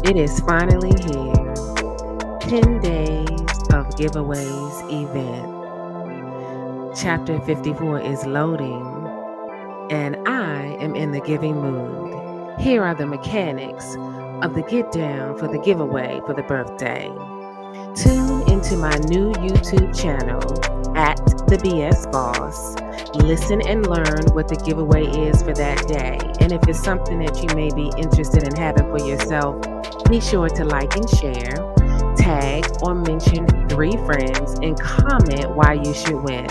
It is finally here. 10 days of giveaways event. Chapter 54 is loading, and I am in the giving mood. Here are the mechanics of the get down for the giveaway for the birthday. Tune into my new YouTube channel at the BS Boss. Listen and learn what the giveaway is for that day. And if it's something that you may be interested in having for yourself, be sure to like and share, tag or mention 3 friends, and comment why you should win.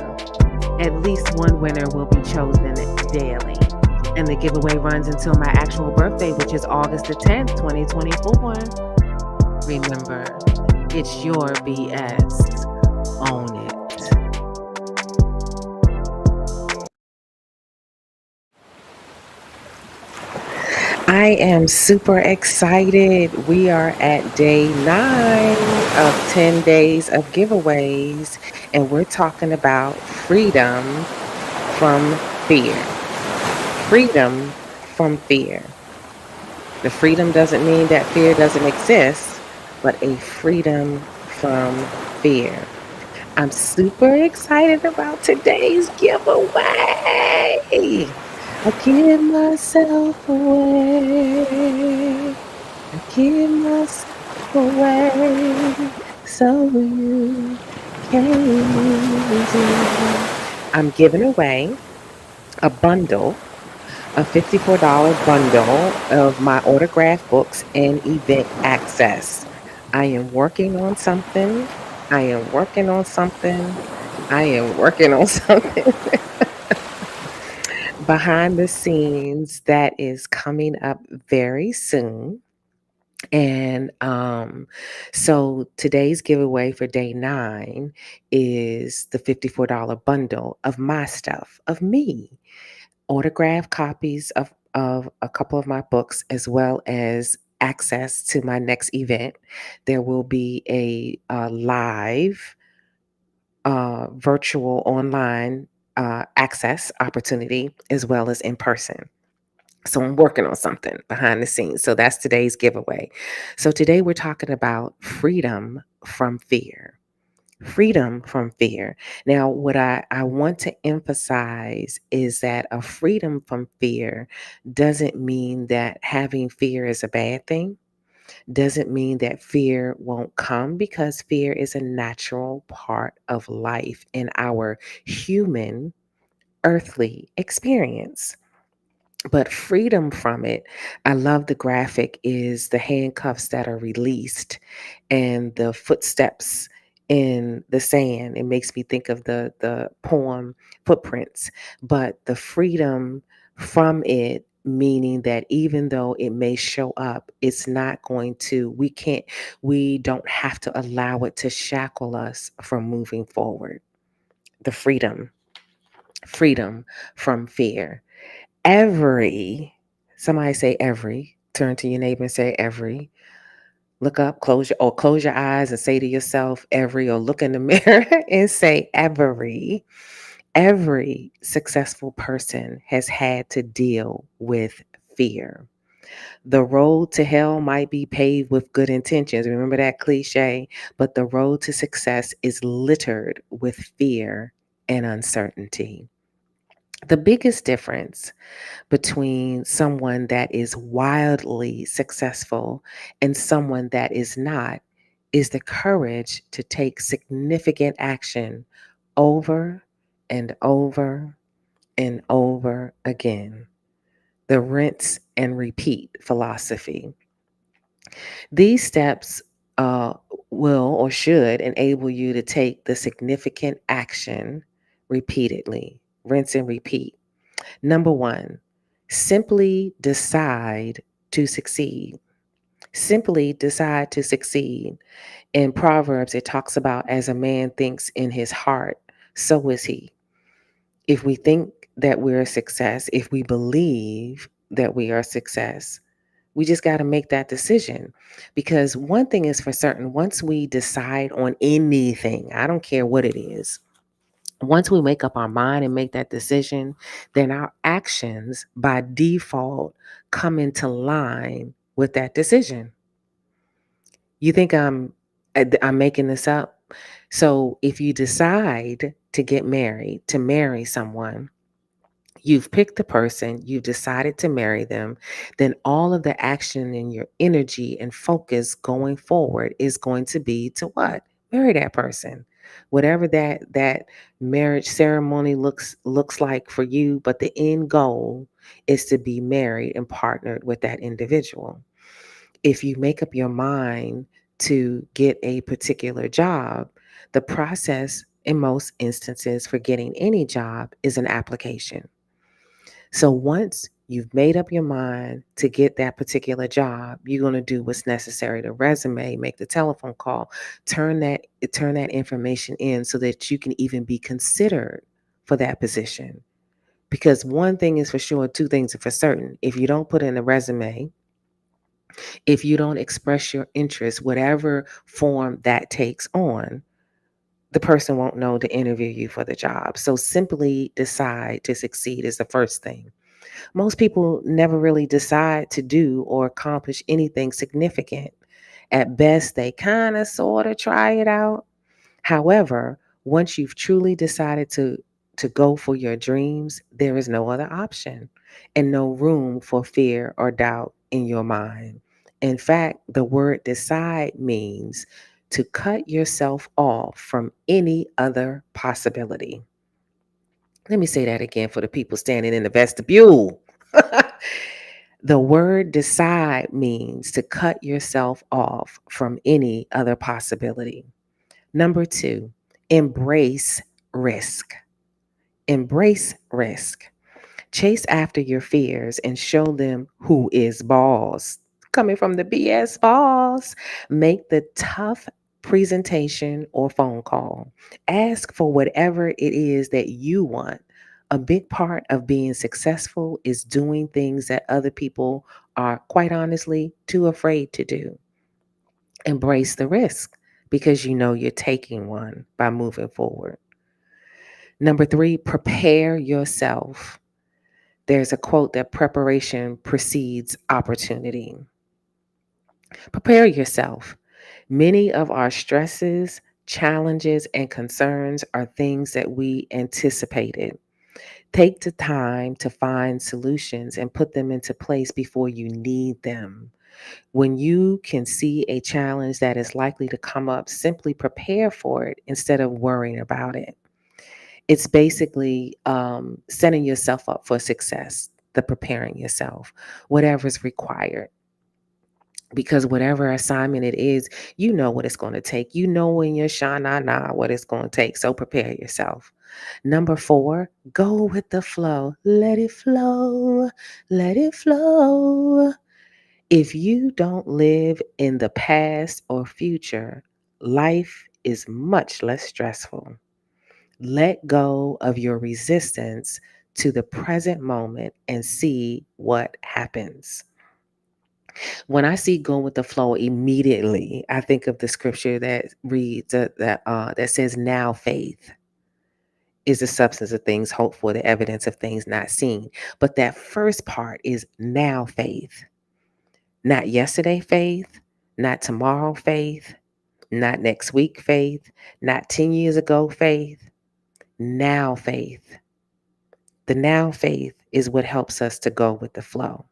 At least one winner will be chosen daily. And the giveaway runs until my actual birthday, which is August the 10th, 2024. Remember, it's your BS. Own it. I am super excited. We are at day 9 of 10 days of giveaways, and we're talking about freedom from fear. Freedom from fear. The freedom doesn't mean that fear doesn't exist, but a freedom from fear. I'm super excited about today's giveaway. I give myself away. I give myself away so you can use it. I'm giving away a bundle, a $54 bundle of my autographed books and event access. I am working on something. I am working on something. I am working on something behind the scenes that is coming up very soon. And so today's giveaway for day 9 is the $54 bundle of my stuff, of me, autographed copies of a couple of my books, as well as access to my next event. There will be a live virtual online access opportunity, as well as in person. So I'm working on something behind the scenes. So that's today's giveaway. So today we're talking about freedom from fear. Freedom from fear. Now, what I want to emphasize is that a freedom from fear doesn't mean that having fear is a bad thing, doesn't mean that fear won't come, because fear is a natural part of life in our human earthly experience. But freedom from it, I love the graphic, is the handcuffs that are released and the footsteps in the sand. It makes me think of the poem Footprints. But the freedom from it, meaning that even though it may show up, it's not going to, we don't have to allow it to shackle us from moving forward. The freedom from fear. Somebody say every, turn to your neighbor and say every. Look up, close your eyes and say to yourself every, or look in the mirror and say every successful person has had to deal with fear. The road to hell might be paved with good intentions. Remember that cliche? But the road to success is littered with fear and uncertainty. The biggest difference between someone that is wildly successful and someone that is not is the courage to take significant action over and over and over again. The rinse and repeat philosophy. These steps uh, will or should enable you to take the significant action repeatedly. Rinse and repeat. Number 1, simply decide to succeed. Simply decide to succeed. In Proverbs, it talks about, as a man thinks in his heart, so is he. If we think that we're a success, if we believe that we are a success, we just got to make that decision. Because one thing is for certain, once we decide on anything, I don't care what it is, once we make up our mind and make that decision, then our actions by default come into line with that decision. You think I'm making this up? So if you decide to get married, to marry someone, you've picked the person, you've decided to marry them, then all of the action and your energy and focus going forward is going to be to what? Marry that person. Whatever that marriage ceremony looks like for you, but the end goal is to be married and partnered with that individual. If you make up your mind to get a particular job, the process in most instances for getting any job is an application. So once you've made up your mind to get that particular job, you're going to do what's necessary to resume, make the telephone call, turn that information in so that you can even be considered for that position. Because one thing is for sure, two things are for certain. If you don't put in a resume, if you don't express your interest, whatever form that takes on, the person won't know to interview you for the job. So simply decide to succeed is the first thing. Most people never really decide to do or accomplish anything significant. At best, they kind of sort of try it out. However, once you've truly decided to go for your dreams, there is no other option and no room for fear or doubt in your mind. In fact, the word decide means to cut yourself off from any other possibility. Let me say that again for the people standing in the vestibule. The word decide means to cut yourself off from any other possibility. Number two, embrace risk. Embrace risk. Chase after your fears and show them who is boss. Coming from the BS boss, make the tough presentation or phone call. Ask for whatever it is that you want. A big part of being successful is doing things that other people are, quite honestly, too afraid to do. Embrace the risk because you know you're taking one by moving forward. Number three, prepare yourself. There's a quote that preparation precedes opportunity. Prepare yourself. Many of our stresses, challenges, and concerns are things that we anticipated. Take the time to find solutions and put them into place before you need them. When you can see a challenge that is likely to come up, simply prepare for it instead of worrying about it. It's basically setting yourself up for success, the preparing yourself, whatever's required. Because whatever assignment it is, you know what it's going to take. You know in your sha-na-na what it's going to take. So prepare yourself. Number four, go with the flow. Let it flow. Let it flow. If you don't live in the past or future, life is much less stressful. Let go of your resistance to the present moment and see what happens. When I see go with the flow, immediately I think of the scripture that reads that says, "Now faith is the substance of things hoped for, the evidence of things not seen." But that first part is now faith, not yesterday faith, not tomorrow faith, not next week faith, not 10 years ago faith. Now faith. The now faith is what helps us to go with the flow.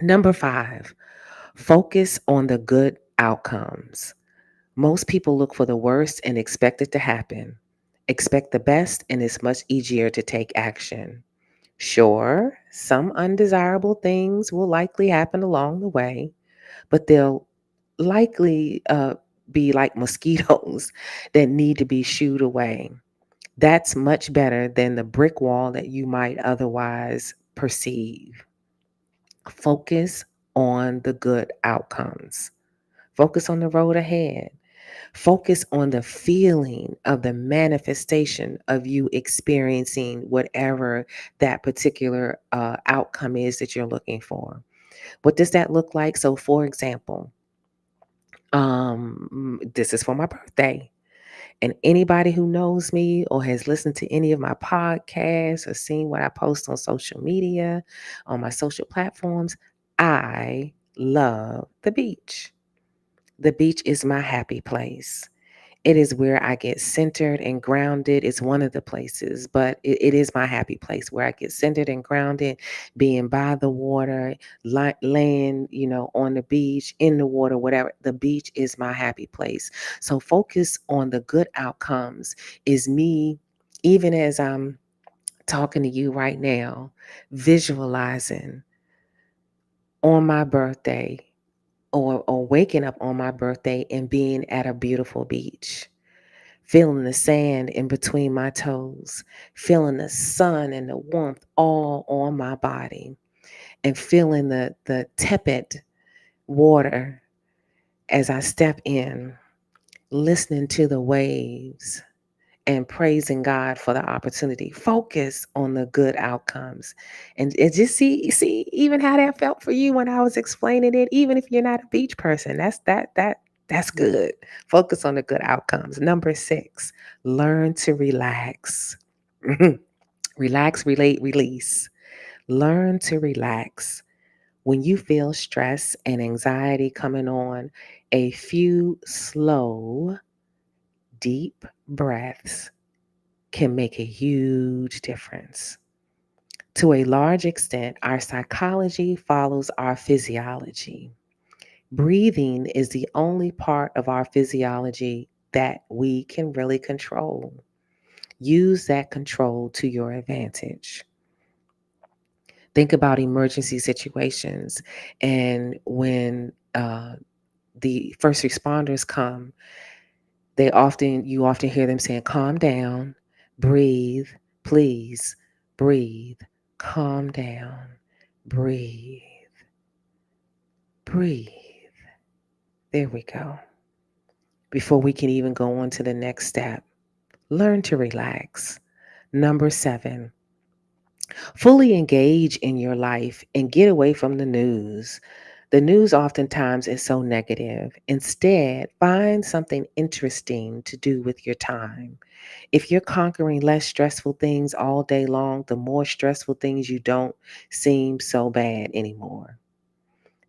Number five, focus on the good outcomes. Most people look for the worst and expect it to happen. Expect the best, and it's much easier to take action. Sure, some undesirable things will likely happen along the way, but they'll likely be like mosquitoes that need to be shooed away. That's much better than the brick wall that you might otherwise perceive. Focus on the good outcomes. Focus on the road ahead. Focus on the feeling of the manifestation of you experiencing whatever that particular outcome is that you're looking for. What does that look like? So, for example, this is for my birthday. And anybody who knows me or has listened to any of my podcasts or seen what I post on social media, on my social platforms, I love the beach. The beach is my happy place. It is where I get centered and grounded. It's one of the places, but it is my happy place where I get centered and grounded, being by the water, laying, on the beach, in the water, whatever. The beach is my happy place. So focus on the good outcomes is me, even as I'm talking to you right now, visualizing on my birthday or waking up on my birthday and being at a beautiful beach, feeling the sand in between my toes, feeling the sun and the warmth all on my body, and feeling the tepid water as I step in, listening to the waves and praising God for the opportunity. Focus on the good outcomes. And just see even how that felt for you when I was explaining it, even if you're not a beach person. That's good. Focus on the good outcomes. Number 6, learn to relax. Relax, relate, release. Learn to relax. When you feel stress and anxiety coming on, a few slow, deep breaths can make a huge difference. To a large extent, our psychology follows our physiology. Breathing is the only part of our physiology that we can really control. Use that control to your advantage. Think about emergency situations and when the first responders come, you often hear them saying, calm down, breathe, please, breathe, calm down, breathe, breathe. There we go. Before we can even go on to the next step, learn to relax. Number 7, fully engage in your life and get away from the news. The news oftentimes is so negative. Instead, find something interesting to do with your time. If you're conquering less stressful things all day long, the more stressful things you don't seem so bad anymore.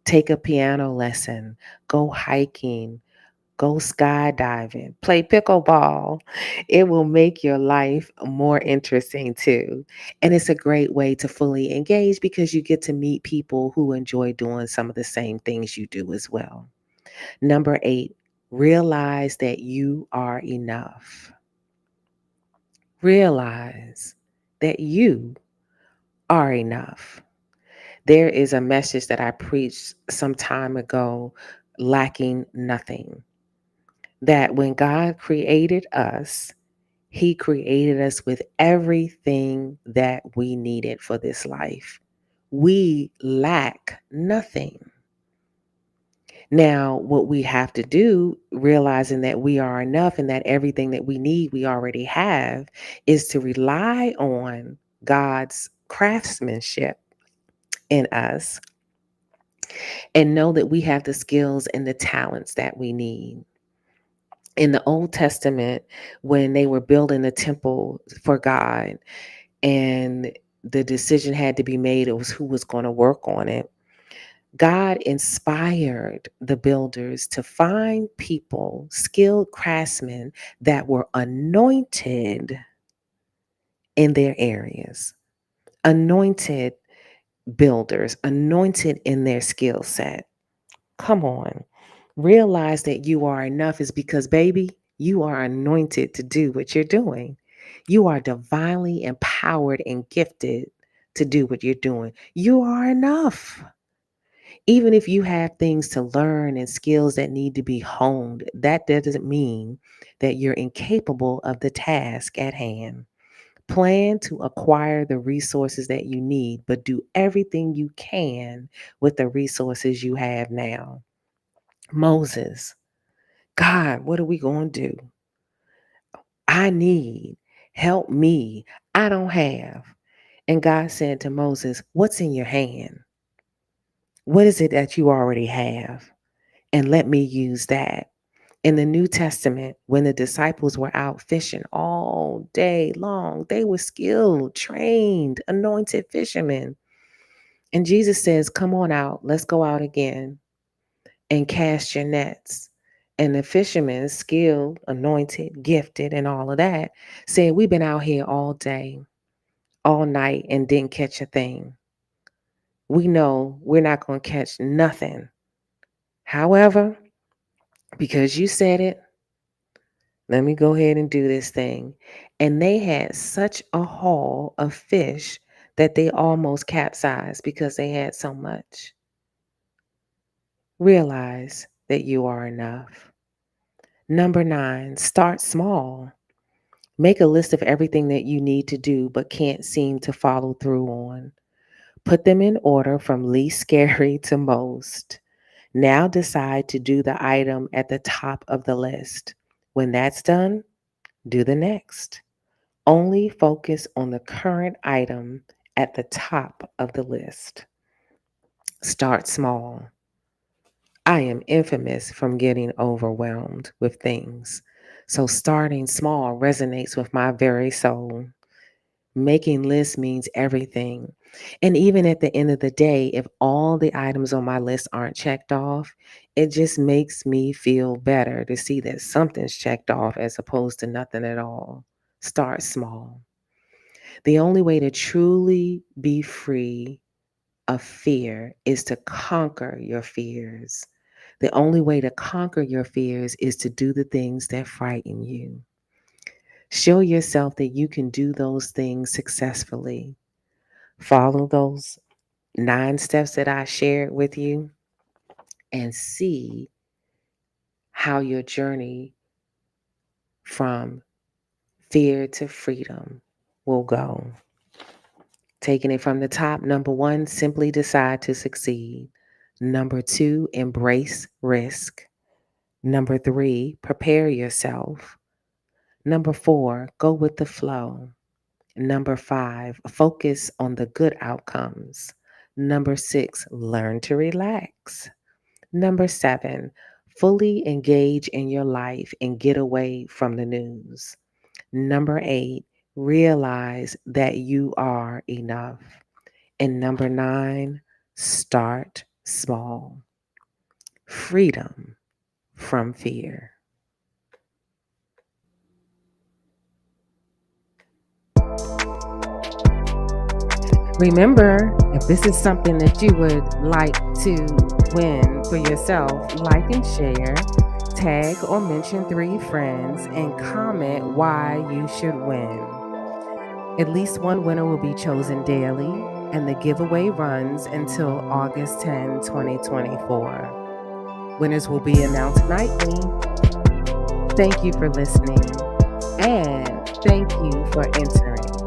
Take a piano lesson, go hiking, go skydiving, play pickleball. It will make your life more interesting too. And it's a great way to fully engage because you get to meet people who enjoy doing some of the same things you do as well. Number 8, realize that you are enough. Realize that you are enough. There is a message that I preached some time ago, lacking nothing. That when God created us, He created us with everything that we needed for this life. We lack nothing. Now, what we have to do, realizing that we are enough and that everything that we need we already have, is to rely on God's craftsmanship in us and know that we have the skills and the talents that we need. In the Old Testament, when they were building the temple for God and the decision had to be made, it was who was going to work on it. God inspired the builders to find people, skilled craftsmen that were anointed in their areas, anointed builders, anointed in their skill set. Come on. Realize that you are enough is because, baby, you are anointed to do what you're doing. You are divinely empowered and gifted to do what you're doing. You are enough. Even if you have things to learn and skills that need to be honed, that doesn't mean that you're incapable of the task at hand. Plan to acquire the resources that you need, but do everything you can with the resources you have now. Moses, God, what are we going to do? I need help me. I don't have. And God said to Moses, what's in your hand? What is it that you already have? And let me use that. In the New Testament, when the disciples were out fishing all day long, they were skilled, trained, anointed fishermen. And Jesus says, come on out, let's go out again and cast your nets. And the fishermen, skilled, anointed, gifted, and all of that, said, "We've been out here all day, all night, and didn't catch a thing. We know we're not going to catch nothing. However, because you said it, let me go ahead and do this thing." And they had such a haul of fish that they almost capsized because they had so much. Realize that you are enough. Number 9, start small. Make a list of everything that you need to do but can't seem to follow through on. Put them in order from least scary to most. Now decide to do the item at the top of the list. When that's done, do the next. Only focus on the current item at the top of the list. Start small. I am infamous from getting overwhelmed with things. So starting small resonates with my very soul. Making lists means everything. And even at the end of the day, if all the items on my list aren't checked off, it just makes me feel better to see that something's checked off as opposed to nothing at all. Start small. The only way to truly be free of fear is to conquer your fears. The only way to conquer your fears is to do the things that frighten you. Show yourself that you can do those things successfully. Follow those 9 steps that I shared with you and see how your journey from fear to freedom will go. Taking it from the top, number 1, simply decide to succeed. Number 2, embrace risk. Number 3, prepare yourself. Number 4, go with the flow. Number 5, focus on the good outcomes. Number 6, learn to relax. Number 7, fully engage in your life and get away from the news. Number 8, realize that you are enough. And number 9, start small. Freedom from fear. Remember, if this is something that you would like to win for yourself, like and share, tag or mention 3 friends, and comment why you should win. At least one winner will be chosen daily, and the giveaway runs until August 10, 2024. Winners will be announced nightly. Thank you for listening, and thank you for entering.